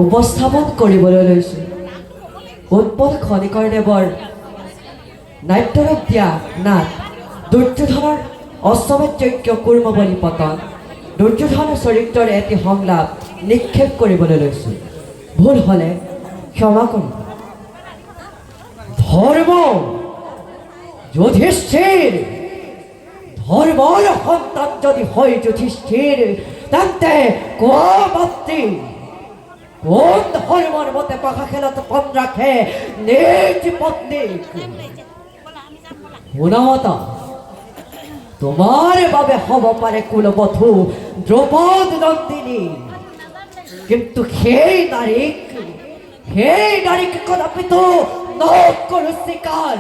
উপস্থাপন কৰিবলৈ লৈছোঁ উৎপল খনিকৰদেৱৰ নাট্যৰূপ দিয়া নাট দুৰ্যোধনৰ অশ্বমেধ যজ্ঞ কুৰ্মবলী পতন দুৰ্যোধনৰ চৰিত্ৰৰ এটি সংলাপ নিক্ষেপ কৰিবলৈ লৈছোঁ। ভুল হ'লে ক্ষমা কৰিব। ধৰ্ম যুধিষ্ঠিৰ ধৰ্মৰ সন্তান যদি হয় যুধিষ্ঠিৰ তেন্তে কোৱা মাতৃ কোন ধৰ্মৰ মতে পাখা খেলত পণ ৰাখে নিজ পত্নীক। শুনামতা তোমাৰ বাবে হ'ব পাৰে কুলবধূ দ্ৰৌপদ নন্দিনী, কিন্তু সেই নাৰীক কদাপিতো নকৰো স্বীকাৰ।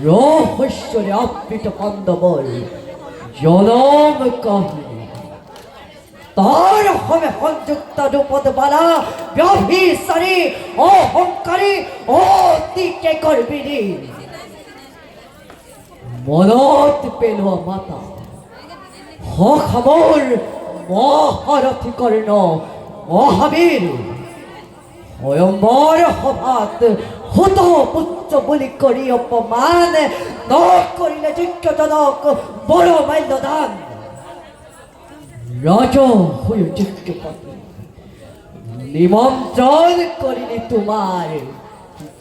ৰহস্যৰে আবৃত পাণ্ডৱৰ জনম কাহিনী তাৰ হবে সংযুক্ত দ্ৰুপদ বালা ব্যভিচাৰী অহংকাৰী অতিকে গৰ্বিনী মনত পেলোৱা মাতা সখামৰ মহাৰথী কৰ্ণ মহাবীৰ স্বয়ম্বৰ সভাত হত পুত্ৰ বুলি কৰি অপমান নকৰিলে যোগ্যজনক বড় মাল্যদান। ৰাজহুৰ যোগ্যপতি নিমন্ত্ৰণ কৰিলে তোমাৰ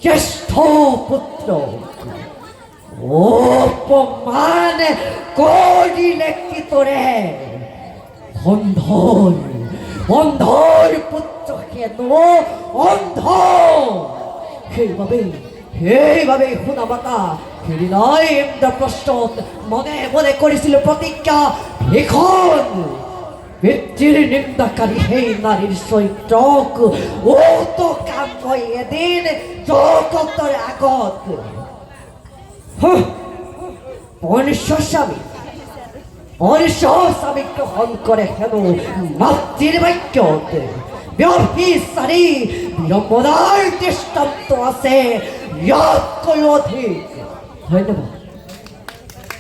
জ্যেষ্ঠ পুত্ৰ অপমান কৰিলে কি তোৰে অন্ধৰ পুত্ৰ হেনো অন্ধ। সেইবাবে শুনামতা সেইদিনাই ইন্দ্ৰপ্ৰস্থত মনে মনে কৰিছিলোঁ প্ৰতিজ্ঞা ভীষণ পিতৃৰ নিন্দাকাৰী সেই নাৰীৰ চৰিত্ৰক কাম মই এদিন জগতৰ আগত স্বামীক গ্ৰহণ কৰে হেনো মাতৃৰ বাক্যত ব্যভিচাৰী বিড়ম্বনাৰ দৃষ্টান্ত আছে ইয়াতকৈ অধিক। ধন্যবাদ।